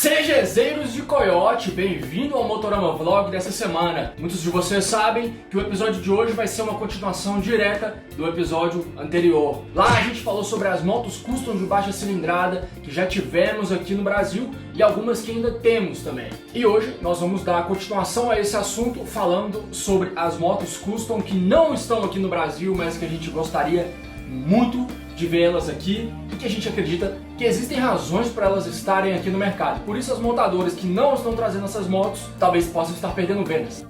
CGzeiros de Coiote, bem-vindo ao Motorama Vlog dessa semana. Muitos de vocês sabem que o episódio de hoje vai ser uma continuação direta do episódio anterior. Lá a gente falou sobre as motos custom de baixa cilindrada que já tivemos aqui no Brasil e algumas que ainda temos também. E hoje nós vamos dar continuação a esse assunto falando sobre as motos custom que não estão aqui no Brasil, mas que a gente gostaria muito de vê-las aqui e que a gente acredita que existem razões para elas estarem aqui no mercado. Por isso as montadoras que não estão trazendo essas motos talvez possam estar perdendo vendas.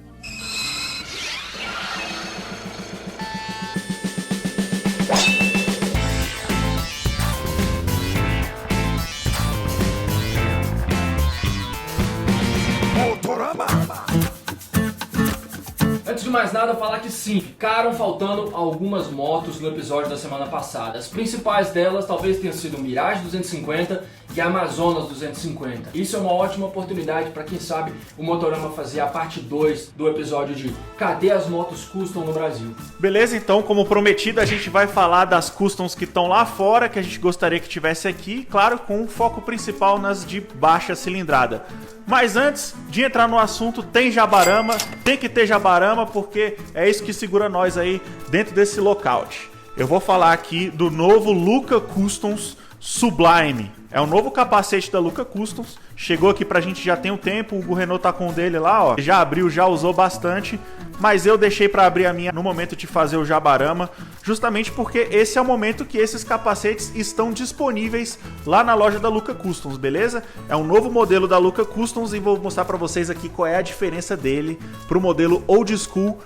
Antes de mais nada, falar que sim, ficaram faltando algumas motos no episódio da semana passada. As principais delas talvez tenham sido o Mirage 250 e a Amazonas 250. Isso é uma ótima oportunidade para quem sabe o Motorama fazer a parte 2 do episódio de Cadê as motos custom no Brasil? Beleza, então, como prometido, a gente vai falar das customs que estão lá fora, que a gente gostaria que tivesse aqui, claro, com um foco principal nas de baixa cilindrada. Mas antes de entrar no assunto, tem Jabarama, tem que ter Jabarama, porque é isso que segura nós aí dentro desse lockout. Eu vou falar aqui do novo Lucca Customs Sublime. É o novo capacete da Lucca Customs. Chegou aqui pra gente já tem um tempo, o Hugo Renault tá com o dele lá, ó. Já abriu, já usou bastante, mas eu deixei pra abrir a minha no momento de fazer o Jabarama, justamente porque esse é o momento que esses capacetes estão disponíveis lá na loja da Lucca Customs, beleza? É um novo modelo da Lucca Customs e vou mostrar pra vocês aqui qual é a diferença dele pro modelo old school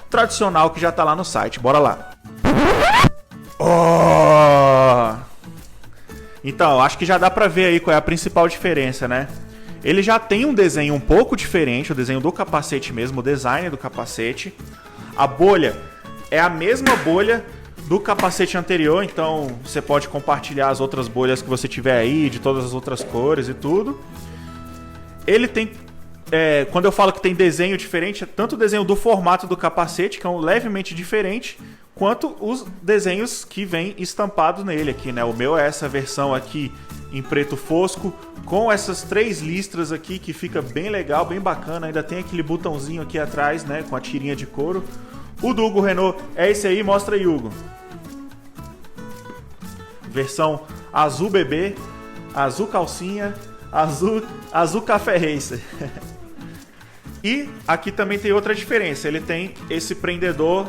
tradicional que já tá lá no site. Bora lá! Então, acho que já dá pra ver aí qual é a principal diferença, né? Ele já tem um desenho um pouco diferente, o desenho do capacete mesmo, o design do capacete. A bolha é a mesma bolha do capacete anterior, então você pode compartilhar as outras bolhas que você tiver aí, de todas as outras cores e tudo. Ele tem... quando eu falo que tem desenho diferente, é tanto o desenho do formato do capacete, que é levemente diferente, quanto os desenhos que vem estampados nele aqui, né? O meu é essa versão aqui em preto fosco, com essas 3 listras aqui, que fica bem legal, bem bacana. Ainda tem aquele botãozinho aqui atrás, né? Com a tirinha de couro. O do Hugo Renault é esse aí, mostra aí, Hugo. Versão azul bebê, azul calcinha, azul café racer. E aqui também tem outra diferença, ele tem esse prendedor,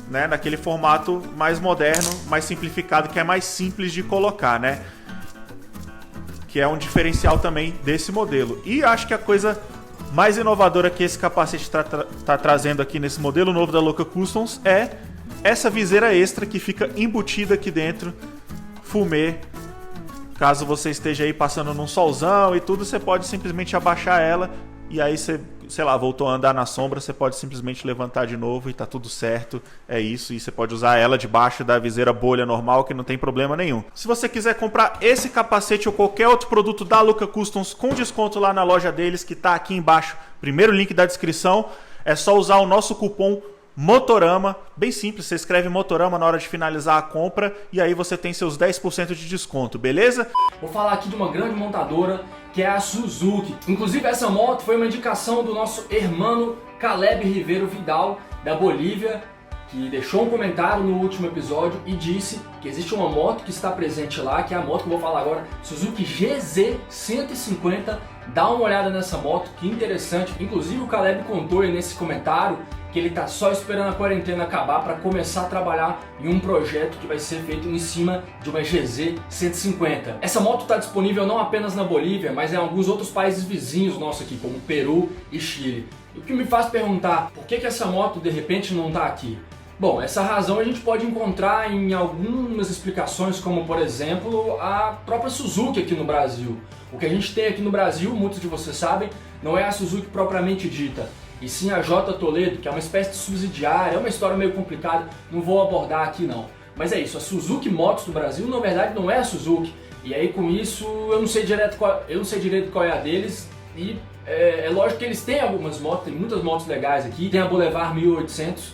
né, naquele formato mais moderno, mais simplificado, que é mais simples de colocar, né? Que é um diferencial também desse modelo. E acho que a coisa mais inovadora que esse capacete tá trazendo aqui nesse modelo novo da Lucca Customs é essa viseira extra que fica embutida aqui dentro, fumê. Caso você esteja aí passando num solzão e tudo, você pode simplesmente abaixar ela e aí você, sei lá, voltou a andar na sombra, você pode simplesmente levantar de novo e tá tudo certo, é isso. E você pode usar ela debaixo da viseira bolha normal, que não tem problema nenhum. Se você quiser comprar esse capacete ou qualquer outro produto da Lucca Customs com desconto lá na loja deles, que tá aqui embaixo, primeiro link da descrição, é só usar o nosso cupom Motorama, bem simples, você escreve Motorama na hora de finalizar a compra e aí você tem seus 10% de desconto, beleza? Vou falar aqui de uma grande montadora que é a Suzuki. Inclusive essa moto foi uma indicação do nosso irmão Caleb Ribeiro Vidal, da Bolívia, que deixou um comentário no último episódio e disse que existe uma moto que está presente lá, que é a moto que eu vou falar agora, Suzuki GZ150. Dá uma olhada nessa moto, que interessante. Inclusive o Caleb contou aí nesse comentário que ele tá só esperando a quarentena acabar para começar a trabalhar em um projeto que vai ser feito em cima de uma GZ150. Essa moto está disponível não apenas na Bolívia, mas em alguns outros países vizinhos nossos aqui, como Peru e Chile. E o que me faz perguntar, por que essa moto de repente não está aqui? Bom, essa razão a gente pode encontrar em algumas explicações, como por exemplo a própria Suzuki aqui no Brasil. O que a gente tem aqui no Brasil, muitos de vocês sabem, não é a Suzuki propriamente dita, e sim a J Toledo, que é uma espécie de subsidiária. É uma história meio complicada, não vou abordar aqui não. Mas é isso, a Suzuki Motos do Brasil na verdade não é a Suzuki, e aí com isso eu não sei direito qual é a deles, e é lógico que eles têm algumas motos, tem muitas motos legais aqui. Tem a Boulevard 1800,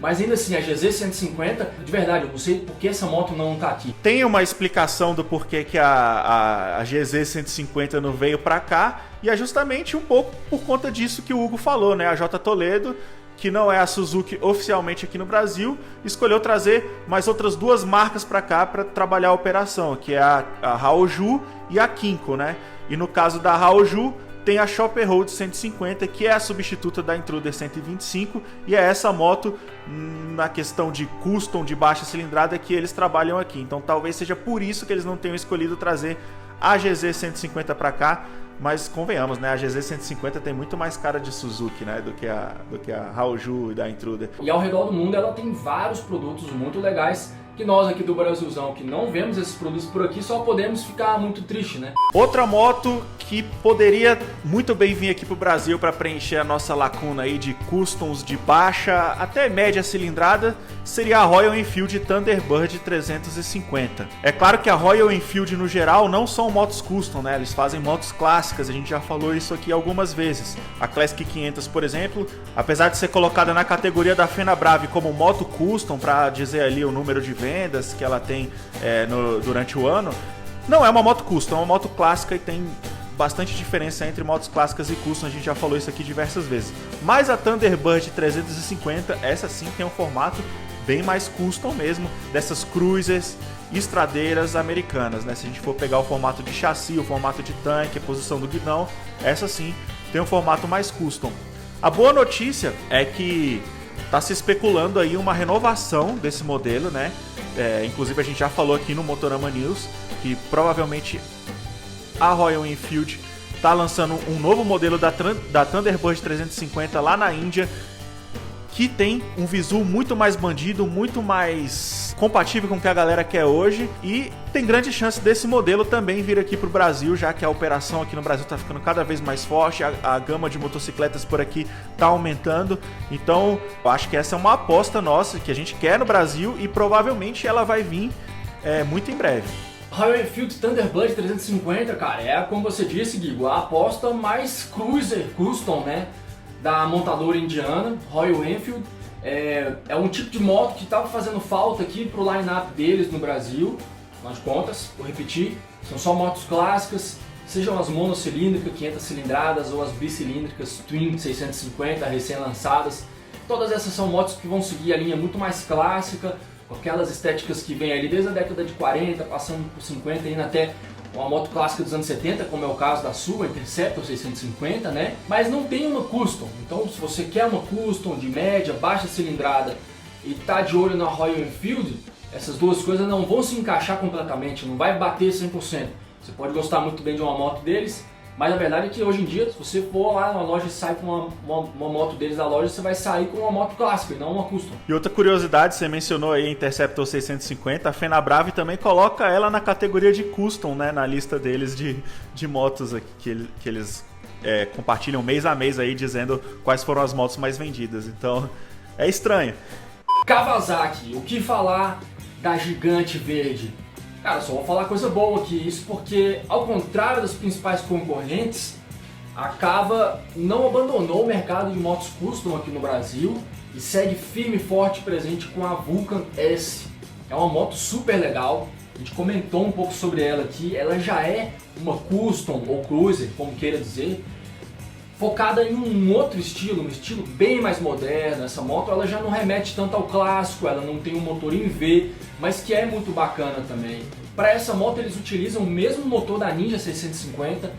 mas ainda assim, a GZ150, de verdade, eu não sei por que essa moto não tá aqui. Tem uma explicação do porquê que a GZ150 não veio para cá, e é justamente um pouco por conta disso que o Hugo falou, né? A J Toledo, que não é a Suzuki oficialmente aqui no Brasil, escolheu trazer mais outras duas marcas para cá para trabalhar a operação, que é a Haoju e a Kinko, né? E no caso da Haoju, tem a Chopper Road 150, que é a substituta da Intruder 125, e é essa moto, na questão de custom, de baixa cilindrada, que eles trabalham aqui. Então talvez seja por isso que eles não tenham escolhido trazer a GZ150 para cá, mas convenhamos, né? A GZ150 tem muito mais cara de Suzuki, né? do que a Haoju e da Intruder. E ao redor do mundo ela tem vários produtos muito legais, que nós aqui do Brasilzão, que não vemos esses produtos por aqui, só podemos ficar muito triste, né? Outra moto que poderia muito bem vir aqui pro Brasil para preencher a nossa lacuna aí de customs de baixa até média cilindrada seria a Royal Enfield Thunderbird 350. É claro que a Royal Enfield no geral não são motos custom, né? Eles fazem motos clássicas, a gente já falou isso aqui algumas vezes. A Classic 500, por exemplo, apesar de ser colocada na categoria da Fenabrave como moto custom, para dizer ali o número de vendas que ela tem durante o ano, não é uma moto custom, é uma moto clássica e tem bastante diferença entre motos clássicas e custom, a gente já falou isso aqui diversas vezes. Mas a Thunderbird 350, essa sim tem um formato bem mais custom mesmo, dessas cruisers estradeiras americanas, né? Se a gente for pegar o formato de chassi, o formato de tanque, a posição do guidão, essa sim tem um formato mais custom. A boa notícia é que está se especulando aí uma renovação desse modelo, né? Inclusive a gente já falou aqui no Motorama News que provavelmente a Royal Enfield está lançando um novo modelo da Thunderbird 350 lá na Índia, que tem um visual muito mais bandido, muito mais compatível com o que a galera quer hoje, e tem grande chance desse modelo também vir aqui pro Brasil, já que a operação aqui no Brasil tá ficando cada vez mais forte, a gama de motocicletas por aqui tá aumentando, então eu acho que essa é uma aposta nossa, que a gente quer no Brasil, e provavelmente ela vai vir muito em breve. Royal Enfield Thunderbird 350, cara, é como você disse, Guigo, a aposta mais cruiser custom, né, da montadora indiana, Royal Enfield. É um tipo de moto que estava fazendo falta aqui pro line-up deles no Brasil. Afinal de contas, vou repetir, são só motos clássicas, sejam as monocilíndricas, 500 cilindradas, ou as bicilíndricas Twin 650, recém-lançadas. Todas essas são motos que vão seguir a linha muito mais clássica, com aquelas estéticas que vem ali desde a década de 40, passando por 50, indo até uma moto clássica dos anos 70, como é o caso da sua, Interceptor 650, né? Mas não tem uma custom. Então, se você quer uma custom de média, baixa cilindrada e tá de olho na Royal Enfield, essas duas coisas não vão se encaixar completamente, não vai bater 100%. Você pode gostar muito bem de uma moto deles, mas a verdade é que hoje em dia, se você for lá na loja e sai com uma moto deles da loja, você vai sair com uma moto clássica e não uma custom. E outra curiosidade, você mencionou aí a Interceptor 650, a Fenabrave também coloca ela na categoria de custom, né, na lista deles de motos aqui, que eles compartilham mês a mês aí, dizendo quais foram as motos mais vendidas. Então, é estranho. Kawasaki, o que falar da gigante verde? Cara, só vou falar coisa boa aqui, isso porque, ao contrário dos principais concorrentes, a Kawa não abandonou o mercado de motos custom aqui no Brasil e segue firme e forte presente com a Vulcan S. É uma moto super legal, a gente comentou um pouco sobre ela aqui, ela já é uma custom ou cruiser, como queira dizer, focada em um outro estilo, um estilo bem mais moderno. Essa moto ela já não remete tanto ao clássico, ela não tem um motor em V, mas que é muito bacana também. Para essa moto eles utilizam o mesmo motor da Ninja 650,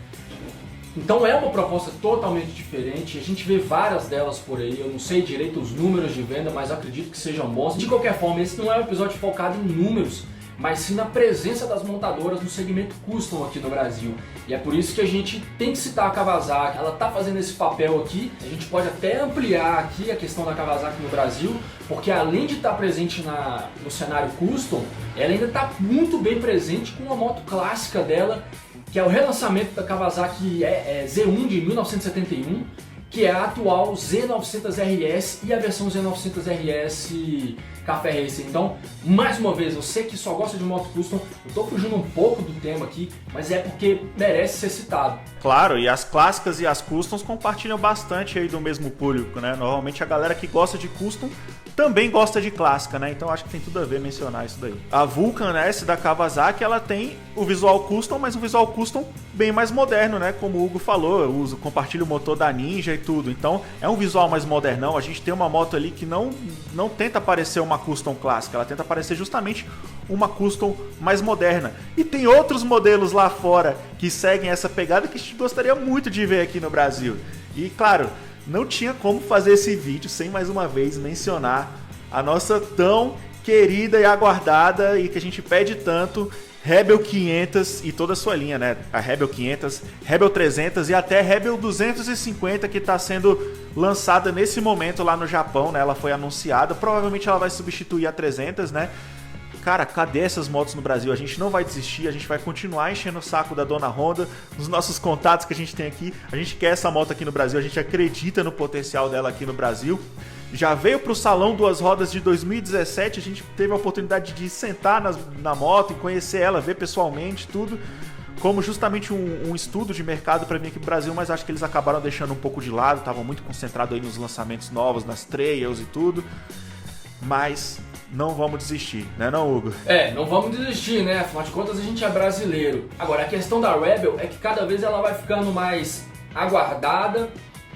então é uma proposta totalmente diferente. A gente vê várias delas por aí, eu não sei direito os números de venda, mas acredito que sejam bons. De qualquer forma, esse não é um episódio focado em números, mas sim na presença das montadoras no segmento custom aqui no Brasil. E é por isso que a gente tem que citar a Kawasaki, ela está fazendo esse papel aqui. A gente pode até ampliar aqui a questão da Kawasaki no Brasil, porque além de estar presente no cenário custom, ela ainda está muito bem presente com a moto clássica dela, que é o relançamento da Kawasaki Z1 de 1971, que é a atual Z900RS e a versão Z900RS Café Racer. Então, mais uma vez, você que só gosta de moto custom, eu estou fugindo um pouco do tema aqui, mas é porque merece ser citado. Claro, e as clássicas e as customs compartilham bastante aí do mesmo público, né? Normalmente a galera que gosta de custom também gosta de clássica, né? Então acho que tem tudo a ver mencionar isso daí. A Vulcan S da Kawasaki, ela tem o visual custom, mas um visual custom bem mais moderno, né? Como o Hugo falou, compartilha o motor da Ninja e tudo. Então é um visual mais modernão. A gente tem uma moto ali que não tenta parecer uma custom clássica, ela tenta parecer justamente uma custom mais moderna. E tem outros modelos lá fora que seguem essa pegada que a gente gostaria muito de ver aqui no Brasil. E claro, não tinha como fazer esse vídeo sem mais uma vez mencionar a nossa tão querida e aguardada e que a gente pede tanto Rebel 500 e toda a sua linha, né? A Rebel 500, Rebel 300 e até Rebel 250 que está sendo lançada nesse momento lá no Japão, né? Ela foi anunciada, provavelmente ela vai substituir a 300, né? Cara, cadê essas motos no Brasil? A gente não vai desistir, a gente vai continuar enchendo o saco da dona Honda, nos nossos contatos que a gente tem aqui. A gente quer essa moto aqui no Brasil, a gente acredita no potencial dela aqui no Brasil. Já veio para o Salão Duas Rodas de 2017, a gente teve a oportunidade de sentar na moto e conhecer ela, ver pessoalmente tudo, como justamente um estudo de mercado para vir aqui pro Brasil, mas acho que eles acabaram deixando um pouco de lado, estavam muito concentrados aí nos lançamentos novos, nas trails e tudo. Mas não vamos desistir, né não, Hugo? Não vamos desistir, né? Afinal de contas a gente é brasileiro. Agora, a questão da Rebel é que cada vez ela vai ficando mais aguardada,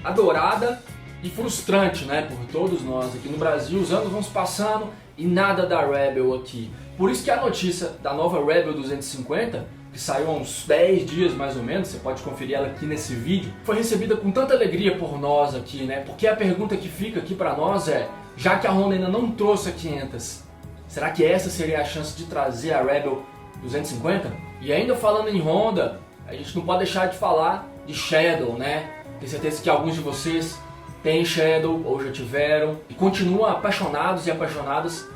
adorada e frustrante, né? Por todos nós aqui no Brasil. Os anos vão se passando e nada da Rebel aqui. Por isso que a notícia da nova Rebel 250, que saiu há uns 10 dias mais ou menos, você pode conferir ela aqui nesse vídeo, foi recebida com tanta alegria por nós aqui, né? Porque a pergunta que fica aqui pra nós é: já que a Honda ainda não trouxe a 500, será que essa seria a chance de trazer a Rebel 250? E ainda falando em Honda, a gente não pode deixar de falar de Shadow, né? Tenho certeza que alguns de vocês têm Shadow ou já tiveram e continuam apaixonados e apaixonadas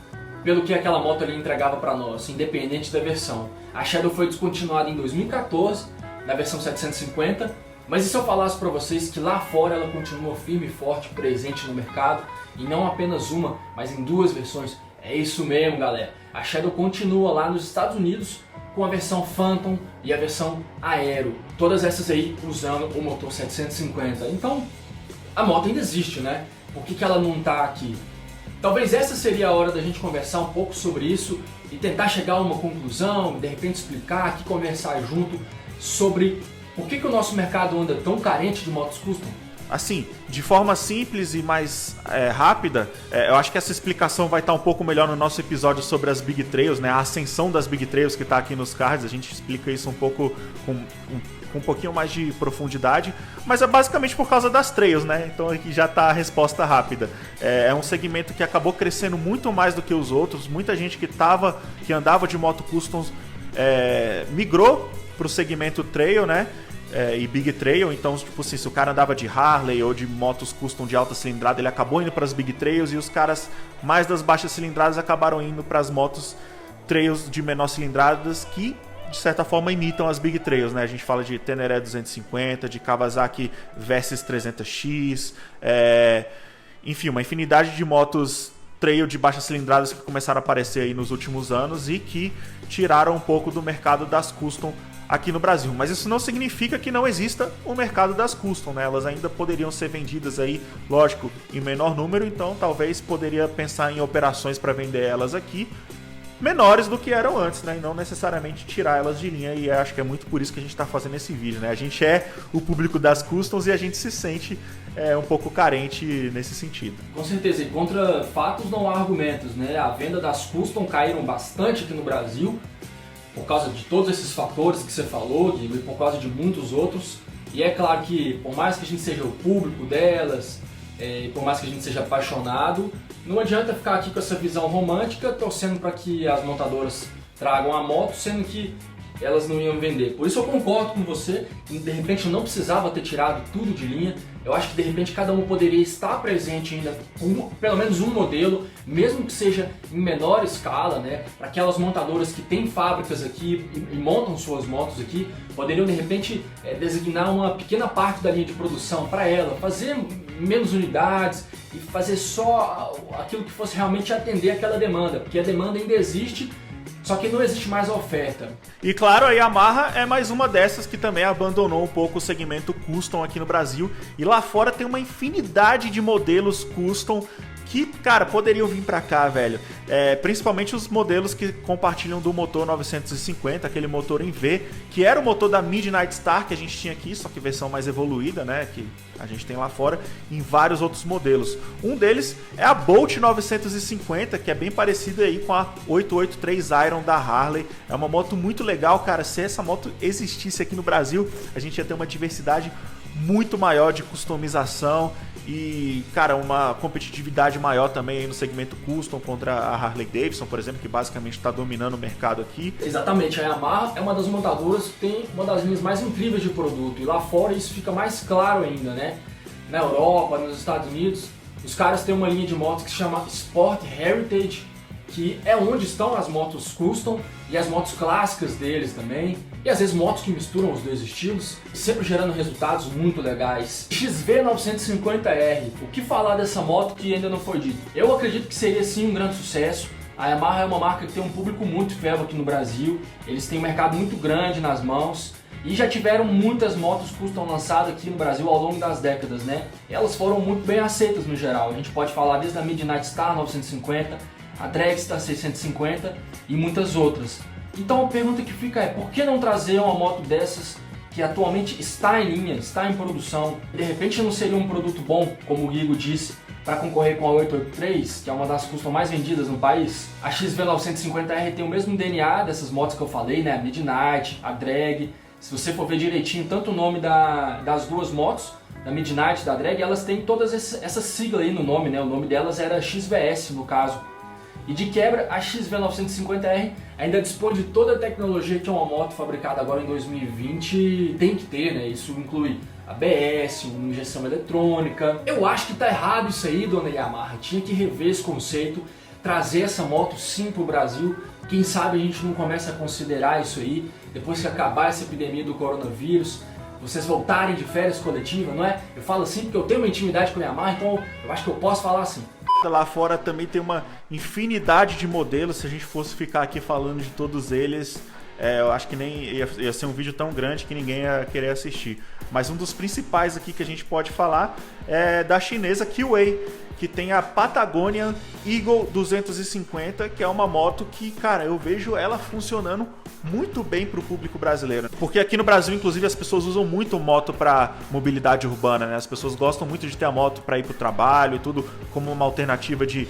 pelo que aquela moto ali entregava para nós, independente da versão. A Shadow foi descontinuada em 2014, na versão 750, mas e se eu falasse para vocês que lá fora ela continua firme e forte, presente no mercado, e não apenas uma, mas em duas versões? É isso mesmo, galera. A Shadow continua lá nos Estados Unidos com a versão Phantom e a versão Aero, todas essas aí usando o motor 750. Então, a moto ainda existe, né? Por que ela não está aqui? Talvez essa seria a hora da gente conversar um pouco sobre isso e tentar chegar a uma conclusão, de repente explicar aqui, conversar junto sobre por que o nosso mercado anda tão carente de motos custom. Assim, de forma simples e mais rápida, eu acho que essa explicação vai estar um pouco melhor no nosso episódio sobre as Big Trails, né? A ascensão das Big Trails que está aqui nos cards, a gente explica isso um pouco com um pouquinho mais de profundidade, mas é basicamente por causa das trails, né? Então aqui já está a resposta rápida. É um segmento que acabou crescendo muito mais do que os outros, muita gente que andava de moto customs migrou para o segmento trail, né? E Big Trail, então tipo assim, se o cara andava de Harley ou de motos custom de alta cilindrada, ele acabou indo para as Big Trails, e os caras mais das baixas cilindradas acabaram indo para as motos trails de menor cilindradas que de certa forma imitam as Big Trails, né? A gente fala de Tenere 250, de Kawasaki Versys 300X, enfim, uma infinidade de motos trail de baixas cilindradas que começaram a aparecer aí nos últimos anos e que tiraram um pouco do mercado das custom aqui no Brasil. Mas isso não significa que não exista o mercado das custom, né? Elas ainda poderiam ser vendidas aí, lógico, em menor número, então talvez poderia pensar em operações para vender elas aqui menores do que eram antes, né? E não necessariamente tirar elas de linha, e acho que é muito por isso que a gente está fazendo esse vídeo, né? A gente é o público das customs e a gente se sente um pouco carente nesse sentido. Com certeza, e contra fatos não há argumentos, né? A venda das custom caíram bastante aqui no Brasil, por causa de todos esses fatores que você falou, e por causa de muitos outros. E é claro que, por mais que a gente seja o público delas, por mais que a gente seja apaixonado, não adianta ficar aqui com essa visão romântica, torcendo para que as montadoras tragam a moto, sendo que elas não iam vender. Por isso eu concordo com você, que de repente não precisava ter tirado tudo de linha. Eu acho que de repente cada um poderia estar presente ainda com pelo menos um modelo, mesmo que seja em menor escala, né? Para aquelas montadoras que têm fábricas aqui e montam suas motos aqui, poderiam de repente designar uma pequena parte da linha de produção para ela, fazer menos unidades e fazer só aquilo que fosse realmente atender aquela demanda, porque a demanda ainda existe, só que não existe mais a oferta. E claro, a Yamaha é mais uma dessas que também abandonou um pouco o segmento custom aqui no Brasil. E lá fora tem uma infinidade de modelos custom que, cara, poderiam vir pra cá, velho. Principalmente os modelos que compartilham do motor 950, aquele motor em V, que era o motor da Midnight Star que a gente tinha aqui, só que versão mais evoluída, né, que a gente tem lá fora, em vários outros modelos. Um deles é a Bolt 950, que é bem parecida aí com a 883 Iron da Harley. É uma moto muito legal, cara. Se essa moto existisse aqui no Brasil, a gente ia ter uma diversidade muito maior de customização e, cara, uma competitividade maior também aí no segmento custom contra a Harley Davidson, por exemplo, que basicamente está dominando o mercado aqui. Exatamente, a Yamaha é uma das montadoras que tem uma das linhas mais incríveis de produto, e lá fora isso fica mais claro ainda, né? Na Europa, nos Estados Unidos, os caras têm uma linha de motos que se chama Sport Heritage, que é onde estão as motos custom e as motos clássicas deles também, e às vezes motos que misturam os dois estilos, sempre gerando resultados muito legais. XV950R, o que falar dessa moto que ainda não foi dito? Eu acredito que seria sim um grande sucesso. A Yamaha é uma marca que tem um público muito fiel aqui no Brasil, eles têm um mercado muito grande nas mãos, e já tiveram muitas motos custom lançadas aqui no Brasil ao longo das décadas, né? E elas foram muito bem aceitas no geral. A gente pode falar desde a Midnight Star 950, a Dragster 650 e muitas outras. Então a pergunta que fica é, por que não trazer uma moto dessas que atualmente está em linha, está em produção? De repente não seria um produto bom, como o Guigo disse, para concorrer com a 883, que é uma das custom mais vendidas no país? A XV950R tem o mesmo DNA dessas motos que eu falei, né? A Midnight, a Drag. Se você for ver direitinho, tanto o nome das duas motos, da Midnight e da Drag, elas têm todas essa sigla aí no nome, né? O nome delas era XVS no caso. E de quebra, a XV950R ainda dispõe de toda a tecnologia que uma moto fabricada agora em 2020 tem que ter, né? Isso inclui ABS, uma injeção eletrônica. Eu acho que tá errado isso aí, dona Yamaha. Tinha que rever esse conceito, trazer essa moto sim pro Brasil. Quem sabe a gente não começa a considerar isso aí, depois que acabar essa epidemia do coronavírus, vocês voltarem de férias coletivas, não é? Eu falo assim porque eu tenho uma intimidade com a Yamaha, então eu acho que eu posso falar assim. Lá fora também tem uma infinidade de modelos. Se a gente fosse ficar aqui falando de todos eles, eu acho que nem ia ser um vídeo tão grande que ninguém ia querer assistir. Mas um dos principais aqui que a gente pode falar é da chinesa Keyway, que tem a Patagonia Eagle 250, que é uma moto que, cara, eu vejo ela funcionando muito bem para o público brasileiro. Porque aqui no Brasil, inclusive, as pessoas usam muito moto para mobilidade urbana, né? As pessoas gostam muito de ter a moto para ir para o trabalho e tudo, como uma alternativa de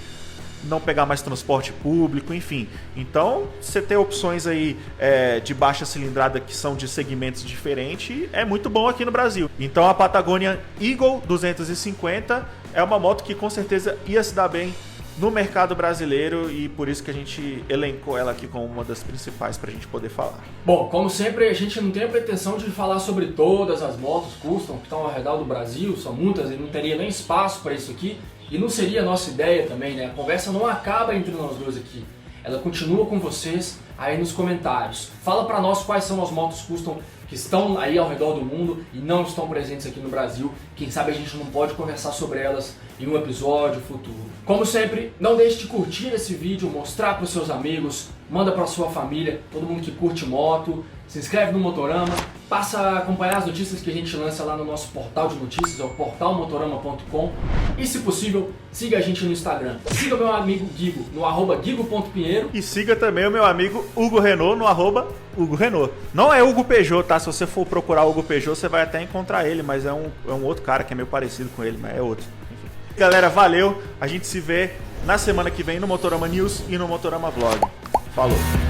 não pegar mais transporte público, enfim. Então, você ter opções aí de baixa cilindrada que são de segmentos diferentes é muito bom aqui no Brasil. Então, a Patagonia Eagle 250 é uma moto que com certeza ia se dar bem no mercado brasileiro e por isso que a gente elencou ela aqui como uma das principais para a gente poder falar. Bom, como sempre, a gente não tem a pretensão de falar sobre todas as motos custom que estão ao redor do Brasil, são muitas e não teria nem espaço para isso aqui. E não seria a nossa ideia também, né? A conversa não acaba entre nós dois aqui. Ela continua com vocês aí nos comentários. Fala pra nós quais são as motos custom que estão aí ao redor do mundo e não estão presentes aqui no Brasil. Quem sabe a gente não pode conversar sobre elas em um episódio futuro. Como sempre, não deixe de curtir esse vídeo, mostrar para os seus amigos, manda para sua família, todo mundo que curte moto, se inscreve no Motorama, passa a acompanhar as notícias que a gente lança lá no nosso portal de notícias, é o portalmotorama.com, e se possível, siga a gente no Instagram. Siga meu amigo Guigo no @guigo.pinheiro e siga também o meu amigo Hugo Renault no @Hugo Renault. Não é Hugo Peugeot, tá? Se você for procurar Hugo Peugeot, você vai até encontrar ele, mas é um outro cara que é meio parecido com ele, mas é outro. Enfim. Galera, valeu! A gente se vê na semana que vem no Motorama News e no Motorama Vlog. Falou!